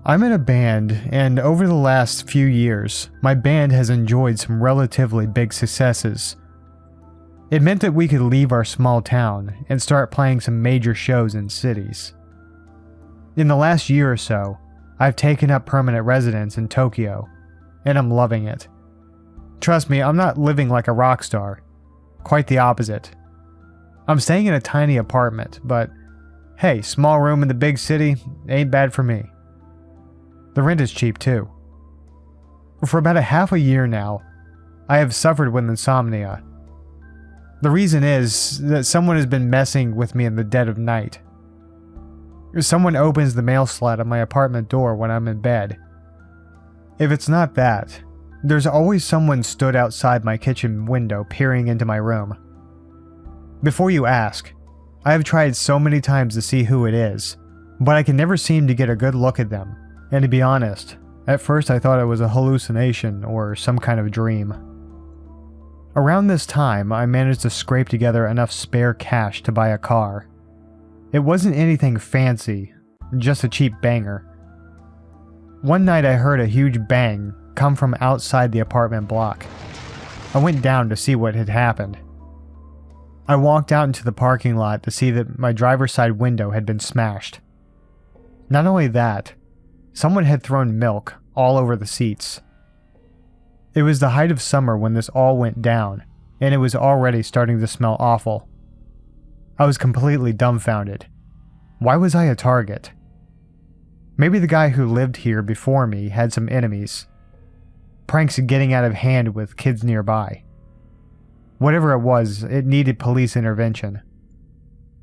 I'm in a band, and over the last few years, my band has enjoyed some relatively big successes. It meant that we could leave our small town and start playing some major shows in cities. In the last year or so, I've taken up permanent residence in Tokyo, and I'm loving it. Trust me, I'm not living like a rock star. Quite the opposite. I'm staying in a tiny apartment, but hey, small room in the big city ain't bad for me. The rent is cheap too. For about a half a year now, I have suffered with insomnia. The reason is that someone has been messing with me in the dead of night. Someone opens the mail slot at my apartment door when I'm in bed. If it's not that, there's always someone stood outside my kitchen window peering into my room. Before you ask, I have tried so many times to see who it is, but I can never seem to get a good look at them. And to be honest, at first I thought it was a hallucination or some kind of dream. Around this time, I managed to scrape together enough spare cash to buy a car. It wasn't anything fancy, just a cheap banger. One night I heard a huge bang come from outside the apartment block. I went down to see what had happened. I walked out into the parking lot to see that my driver's side window had been smashed. Not only that, someone had thrown milk all over the seats. It was the height of summer when this all went down, and it was already starting to smell awful. I was completely dumbfounded. Why was I a target? Maybe the guy who lived here before me had some enemies. Pranks getting out of hand with kids nearby. Whatever it was, it needed police intervention.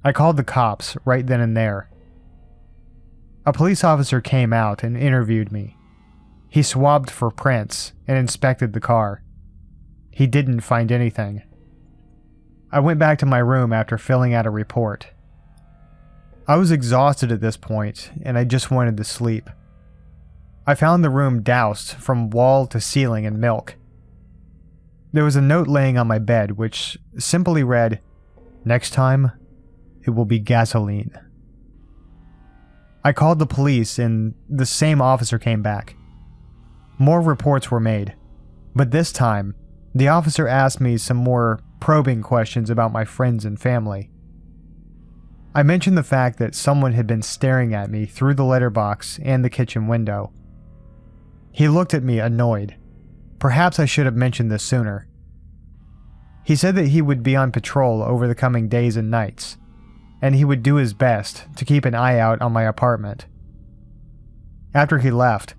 I called the cops right then and there. A police officer came out and interviewed me. He swabbed for prints and inspected the car. He didn't find anything. I went back to my room after filling out a report. I was exhausted at this point, and I just wanted to sleep. I found the room doused from wall to ceiling in milk. There was a note laying on my bed which simply read, "Next time, it will be gasoline." I called the police and the same officer came back. More reports were made, but this time, the officer asked me some more probing questions about my friends and family. I mentioned the fact that someone had been staring at me through the letterbox and the kitchen window. He looked at me annoyed. Perhaps I should have mentioned this sooner. He said that he would be on patrol over the coming days and nights, and he would do his best to keep an eye out on my apartment. After he left,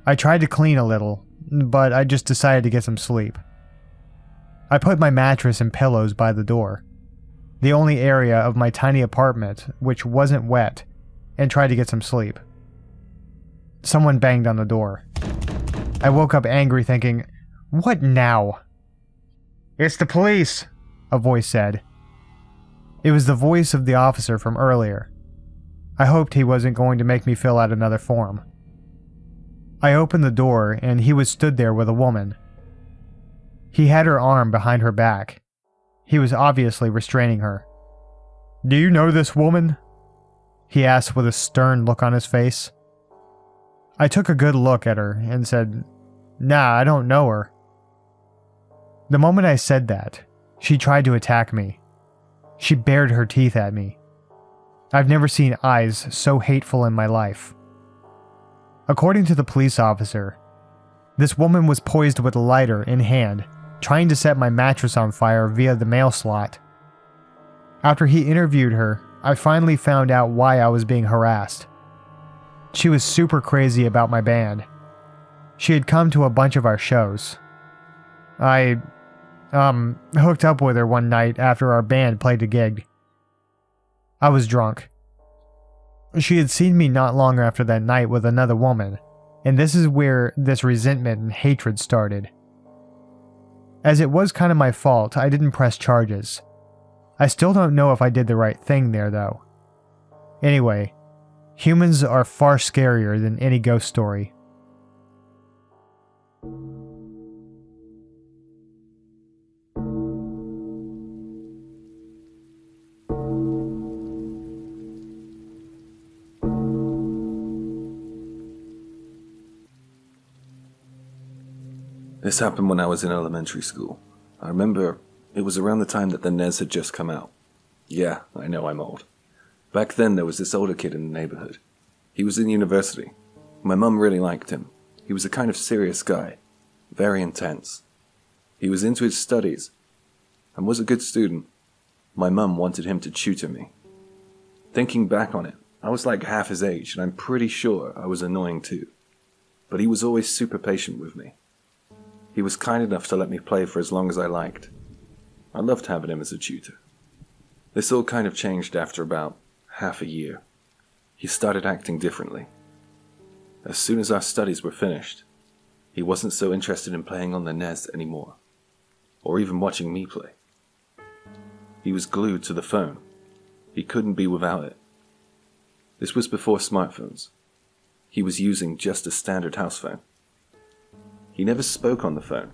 I tried to clean a little, but I just decided to get some sleep. I put my mattress and pillows by the door, the only area of my tiny apartment which wasn't wet, and tried to get some sleep. Someone banged on the door. I woke up angry thinking, "What now?" "It's the police," a voice said. It was the voice of the officer from earlier. I hoped he wasn't going to make me fill out another form. I opened the door and he was stood there with a woman. He had her arm behind her back. He was obviously restraining her. "Do you know this woman?" he asked with a stern look on his face. I took a good look at her and said, "Nah, I don't know her." The moment I said that, she tried to attack me. She bared her teeth at me. I've never seen eyes so hateful in my life. According to the police officer, this woman was poised with a lighter in hand, trying to set my mattress on fire via the mail slot. After he interviewed her, I finally found out why I was being harassed. She was super crazy about my band. She had come to a bunch of our shows. I hooked up with her one night after our band played a gig. I was drunk. She had seen me not long after that night with another woman, and this is where this resentment and hatred started. As it was kind of my fault, I didn't press charges. I still don't know if I did the right thing there though. Anyway, humans are far scarier than any ghost story. This happened when I was in elementary school. I remember it was around the time that the NES had just come out. Yeah, I know I'm old. Back then there was this older kid in the neighborhood. He was in university. My mum really liked him. He was a kind of serious guy. Very intense. He was into his studies and was a good student. My mum wanted him to tutor me. Thinking back on it, I was like half his age, and I'm pretty sure I was annoying too. But he was always super patient with me. He was kind enough to let me play for as long as I liked. I loved having him as a tutor. This all kind of changed after about half a year. He started acting differently. As soon as our studies were finished, he wasn't so interested in playing on the NES anymore, or even watching me play. He was glued to the phone. He couldn't be without it. This was before smartphones. He was using just a standard house phone. He never spoke on the phone,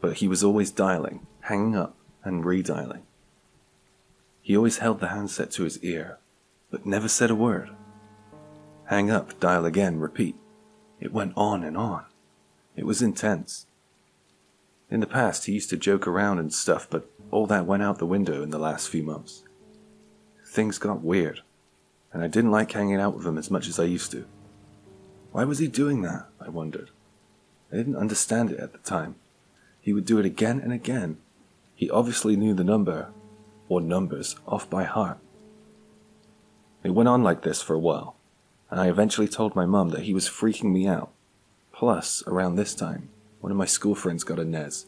but he was always dialing, hanging up, and redialing. He always held the handset to his ear, but never said a word. Hang up, dial again, repeat. It went on and on. It was intense. In the past, he used to joke around and stuff, but all that went out the window in the last few months. Things got weird, and I didn't like hanging out with him as much as I used to. Why was he doing that? I wondered. I didn't understand it at the time. He would do it again and again. He obviously knew the number, or numbers, off by heart. It went on like this for a while, and I eventually told my mum that he was freaking me out. Plus, around this time, one of my school friends got a NES,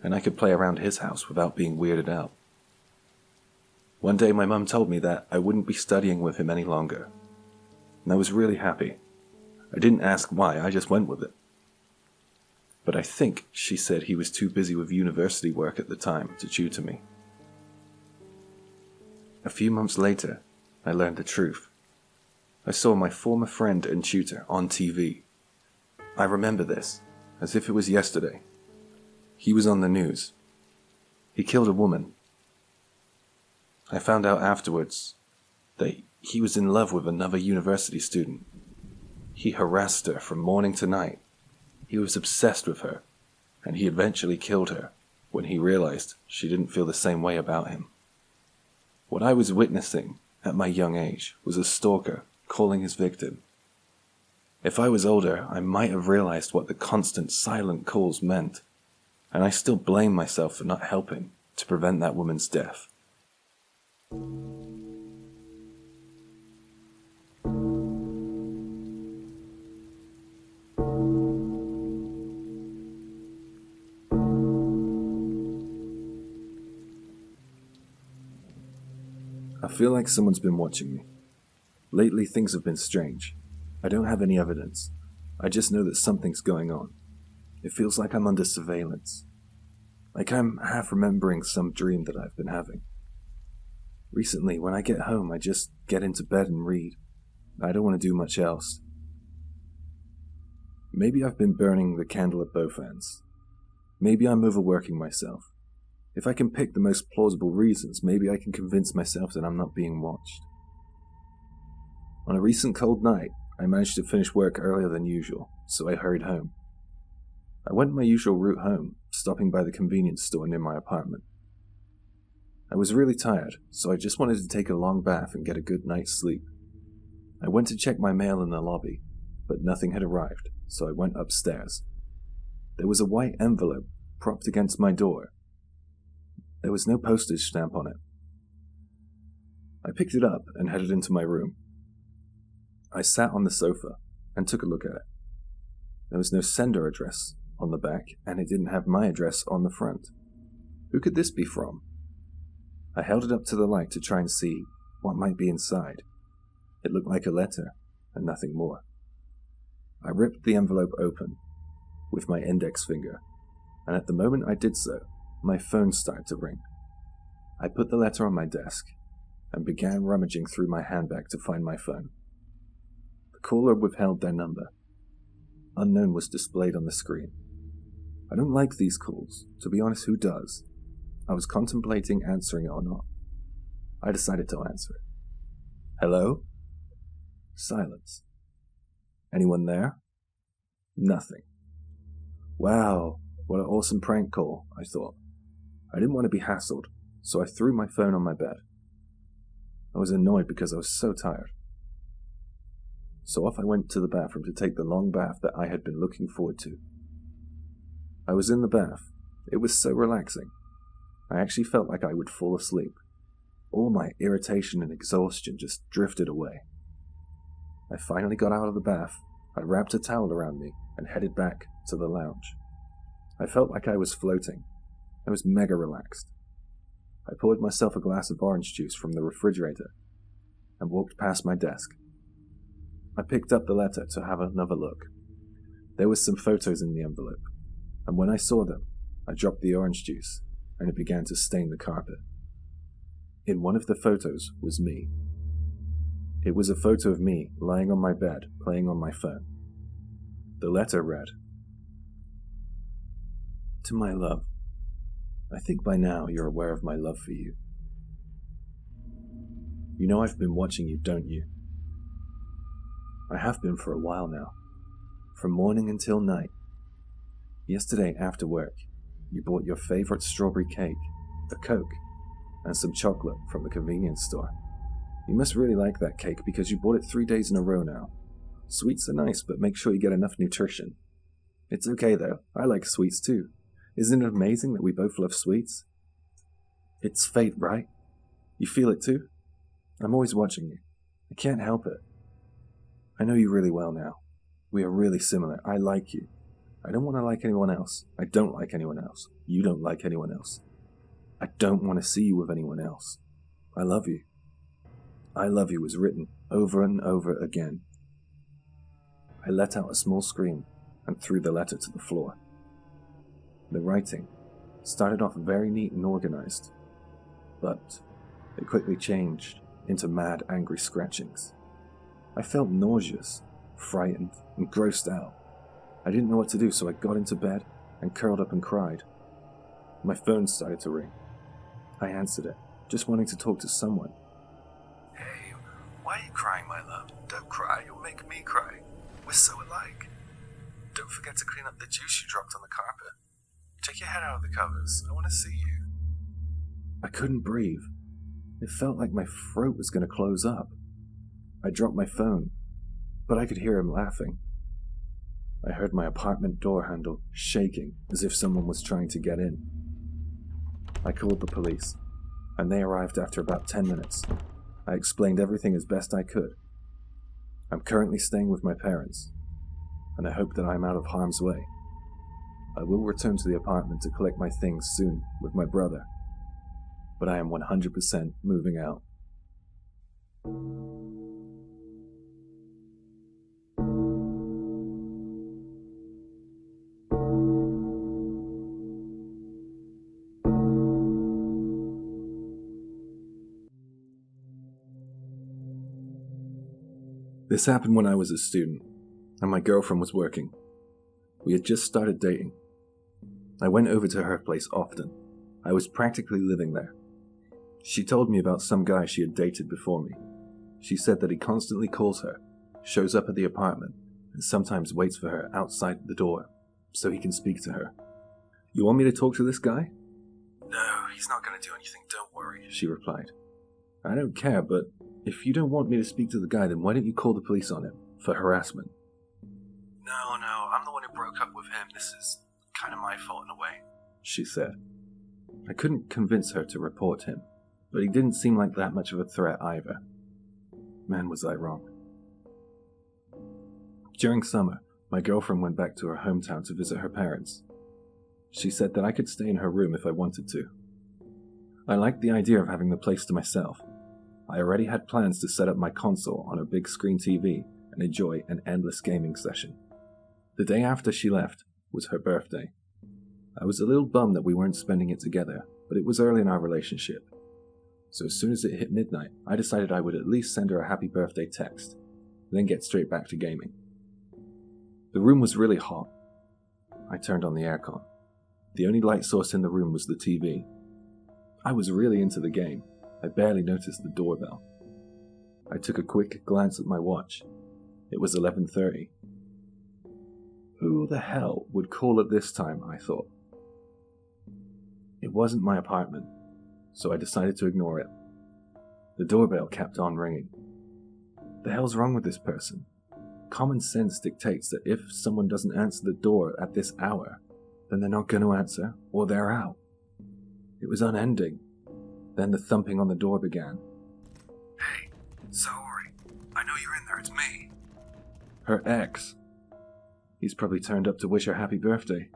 and I could play around his house without being weirded out. One day my mum told me that I wouldn't be studying with him any longer, and I was really happy. I didn't ask why, I just went with it. But I think she said he was too busy with university work at the time to tutor me. A few months later, I learned the truth. I saw my former friend and tutor on TV. I remember this, as if it was yesterday. He was on the news. He killed a woman. I found out afterwards that he was in love with another university student. He harassed her from morning to night. He was obsessed with her, and he eventually killed her when he realized she didn't feel the same way about him. What I was witnessing at my young age was a stalker calling his victim. If I was older, I might have realized what the constant silent calls meant, and I still blame myself for not helping to prevent that woman's death. I feel like someone's been watching me. Lately things have been strange. I don't have any evidence. I just know that something's going on. It feels like I'm under surveillance. Like I'm half remembering some dream that I've been having. Recently, when I get home, I just get into bed and read. I don't want to do much else. Maybe I've been burning the candle at both ends. Maybe I'm overworking myself. If I can pick the most plausible reasons, maybe I can convince myself that I'm not being watched. On a recent cold night, I managed to finish work earlier than usual, so I hurried home. I went my usual route home, stopping by the convenience store near my apartment. I was really tired, so I just wanted to take a long bath and get a good night's sleep. I went to check my mail in the lobby, but nothing had arrived, so I went upstairs. There was a white envelope propped against my door. There was no postage stamp on it. I picked it up and headed into my room. I sat on the sofa and took a look at it. There was no sender address on the back, and it didn't have my address on the front. Who could this be from? I held it up to the light to try and see what might be inside. It looked like a letter, and nothing more. I ripped the envelope open with my index finger, and at the moment I did so, my phone started to ring. I put the letter on my desk and began rummaging through my handbag to find my phone. The caller withheld their number. Unknown was displayed on the screen. I don't like these calls. To be honest, who does? I was contemplating answering it or not. I decided to answer it. Hello? Silence. Anyone there? Nothing. Wow, What an awesome prank call, I thought. I didn't want to be hassled, so I threw my phone on my bed. I was annoyed because I was so tired. So off I went to the bathroom to take the long bath that I had been looking forward to. I was in the bath. It was so relaxing. I actually felt like I would fall asleep. All my irritation and exhaustion just drifted away. I finally got out of the bath. I wrapped a towel around me and headed back to the lounge. I felt like I was floating. I was mega relaxed. I poured myself a glass of orange juice from the refrigerator and walked past my desk. I picked up the letter to have another look. There was some photos in the envelope, and when I saw them, I dropped the orange juice and it began to stain the carpet. In one of the photos was me. It was a photo of me lying on my bed playing on my phone. The letter read, "To my love, I think by now you're aware of my love for you. You know I've been watching you, don't you? I have been for a while now, from morning until night. Yesterday after work, you bought your favorite strawberry cake, a Coke, and some chocolate from the convenience store. You must really like that cake because you bought it 3 days in a row now. Sweets are nice, but make sure you get enough nutrition. It's okay though, I like sweets too. Isn't it amazing that we both love sweets? It's fate, right? You feel it too? I'm always watching you. I can't help it. I know you really well now. We are really similar. I like you. I don't want to like anyone else. I don't like anyone else. You don't like anyone else. I don't want to see you with anyone else. I love you. I love you was written over and over again. I let out a small scream and threw the letter to the floor. The writing started off very neat and organized, but it quickly changed into mad, angry scratchings. I felt nauseous, frightened, and grossed out. I didn't know what to do, so I got into bed and curled up and cried. My phone started to ring. I answered it, just wanting to talk to someone. Hey, why are you crying, my love? Don't cry, you'll make me cry. We're so alike. Don't forget to clean up the juice you dropped on the carpet. Take your head out of the covers. I want to see you. I couldn't breathe. It felt like my throat was going to close up. I dropped my phone, but I could hear him laughing. I heard my apartment door handle shaking as if someone was trying to get in. I called the police, and they arrived after about 10 minutes. I explained everything as best I could. I'm currently staying with my parents, and I hope that I'm out of harm's way. I will return to the apartment to collect my things soon with my brother, but I am 100% moving out. This happened when I was a student, and my girlfriend was working. We had just started dating. I went over to her place often. I was practically living there. She told me about some guy she had dated before me. She said that he constantly calls her, shows up at the apartment, and sometimes waits for her outside the door so he can speak to her. You want me to talk to this guy? No, he's not going to do anything, don't worry, she replied. I don't care, but if you don't want me to speak to the guy, then why don't you call the police on him for harassment? No, I'm the one who broke up with him. This is kind of my fault in a way, she said. I couldn't convince her to report him, but he didn't seem like that much of a threat either. Man, was I wrong. During summer, my girlfriend went back to her hometown to visit her parents. She said that I could stay in her room if I wanted to. I liked the idea of having the place to myself. I already had plans to set up my console on a big screen TV and enjoy an endless gaming session. The day after she left was her birthday. I was a little bummed that we weren't spending it together, but it was early in our relationship. So as soon as it hit midnight, I decided I would at least send her a happy birthday text, then get straight back to gaming. The room was really hot. I turned on the aircon. The only light source in the room was the TV. I was really into the game. I barely noticed the doorbell. I took a quick glance at my watch. It was 11:30. Who the hell would call at this time, I thought. It wasn't my apartment, so I decided to ignore it. The doorbell kept on ringing. The hell's wrong with this person? Common sense dictates that if someone doesn't answer the door at this hour, then they're not going to answer, or they're out. It was unending. Then the thumping on the door began. Hey, sorry. I know you're in there, it's me. Her ex. He's probably turned up to wish her happy birthday.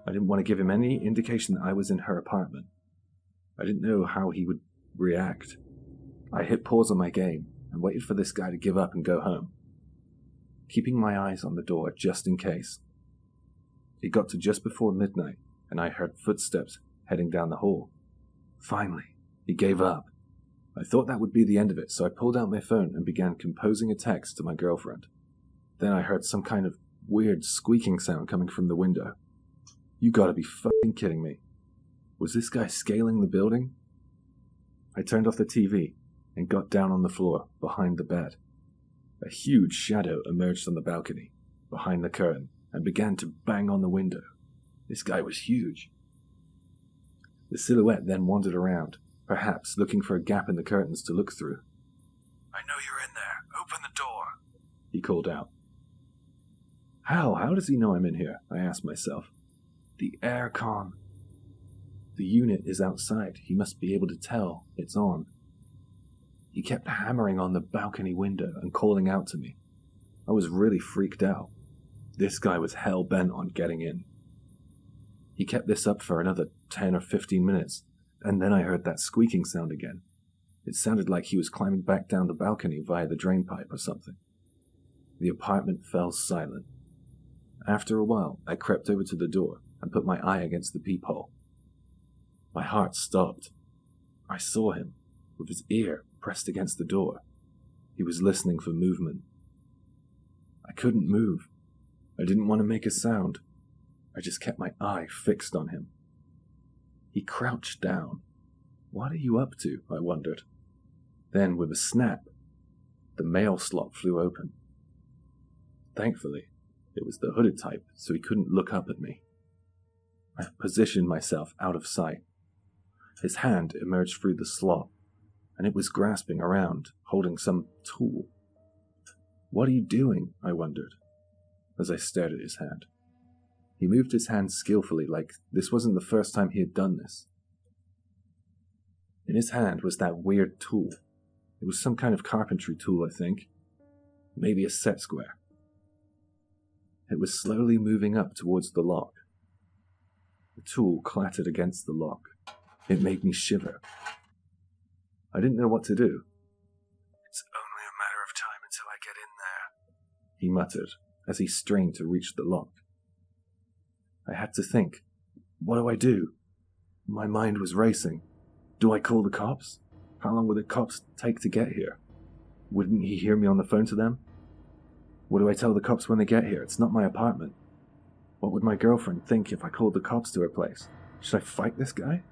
I didn't want to give him any indication that I was in her apartment. I didn't know how he would react. I hit pause on my game and waited for this guy to give up and go home, keeping my eyes on the door just in case. It got to just before midnight, and I heard footsteps heading down the hall. Finally, he gave up. I thought that would be the end of it, so I pulled out my phone and began composing a text to my girlfriend. Then I heard some kind of weird squeaking sound coming from the window. You gotta be fucking kidding me. Was this guy scaling the building? I turned off the TV and got down on the floor behind the bed. A huge shadow emerged on the balcony, behind the curtain, and began to bang on the window. This guy was huge. The silhouette then wandered around, perhaps looking for a gap in the curtains to look through. I know you're in there. Open the door, he called out. How does he know I'm in here? I asked myself. The aircon. The unit is outside. He must be able to tell it's on. He kept hammering on the balcony window and calling out to me. I was really freaked out. This guy was hell-bent on getting in. He kept this up for another 10 or 15 minutes, and then I heard that squeaking sound again. It sounded like he was climbing back down the balcony via the drain pipe or something. The apartment fell silent. After a while, I crept over to the door and put my eye against the peephole. My heart stopped. I saw him, with his ear pressed against the door. He was listening for movement. I couldn't move. I didn't want to make a sound. I just kept my eye fixed on him. He crouched down. What are you up to? I wondered. Then, with a snap, the mail slot flew open. Thankfully, it was the hooded type, so he couldn't look up at me. I positioned myself out of sight. His hand emerged through the slot, and it was grasping around, holding some tool. What are you doing? I wondered, as I stared at his hand. He moved his hand skillfully, like this wasn't the first time he had done this. In his hand was that weird tool. It was some kind of carpentry tool, I think. Maybe a set square. It was slowly moving up towards the lock. The tool clattered against the lock. It made me shiver. I didn't know what to do. It's only a matter of time until I get in there, he muttered as he strained to reach the lock. I had to think. What do I do? My mind was racing. Do I call the cops? How long will the cops take to get here? Wouldn't he hear me on the phone to them? What do I tell the cops when they get here? It's not my apartment. What would my girlfriend think if I called the cops to her place? Should I fight this guy?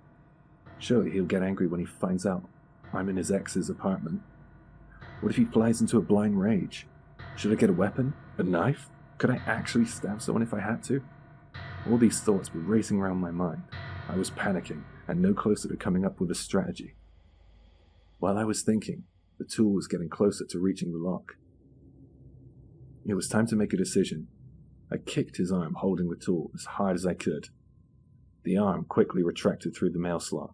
Surely he'll get angry when he finds out I'm in his ex's apartment. What if he flies into a blind rage? Should I get a weapon? A knife? Could I actually stab someone if I had to? All these thoughts were racing around my mind. I was panicking and no closer to coming up with a strategy. While I was thinking, the tool was getting closer to reaching the lock. It was time to make a decision. I kicked his arm holding the tool as hard as I could. The arm quickly retracted through the mail slot.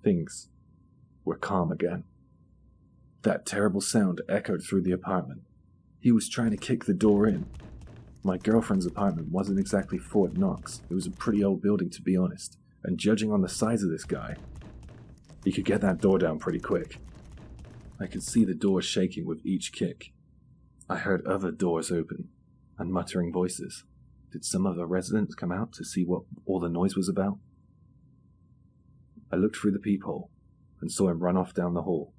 Things were calm again. That terrible sound echoed through the apartment. He was trying to kick the door in. My girlfriend's apartment wasn't exactly Fort Knox. It was a pretty old building, to be honest, and judging on the size of this guy, he could get that door down pretty quick. I could see the door shaking with each kick. I heard other doors open, and muttering voices. Did some of the residents come out to see what all the noise was about? I looked through the peephole, and saw him run off down the hall.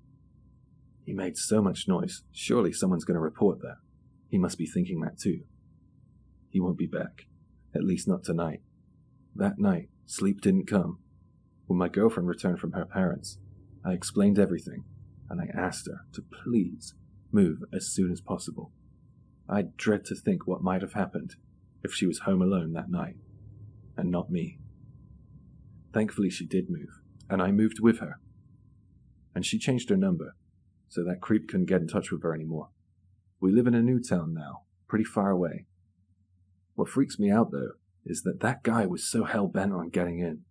He made so much noise, surely someone's going to report that. He must be thinking that too. He won't be back, at least not tonight. That night, sleep didn't come. When my girlfriend returned from her parents, I explained everything, and I asked her to please move as soon as possible. I dread to think what might have happened if she was home alone that night, and not me. Thankfully she did move, and I moved with her. And she changed her number, so that creep couldn't get in touch with her anymore. We live in a new town now, pretty far away. What freaks me out, though, is that guy was so hell-bent on getting in.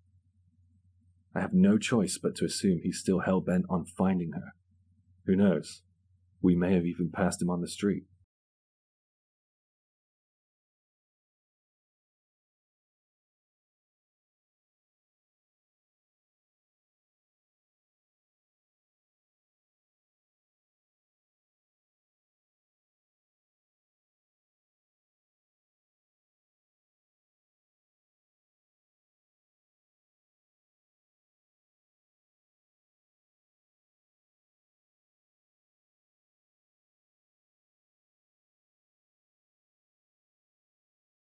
I have no choice but to assume he's still hell-bent on finding her. Who knows? We may have even passed him on the street.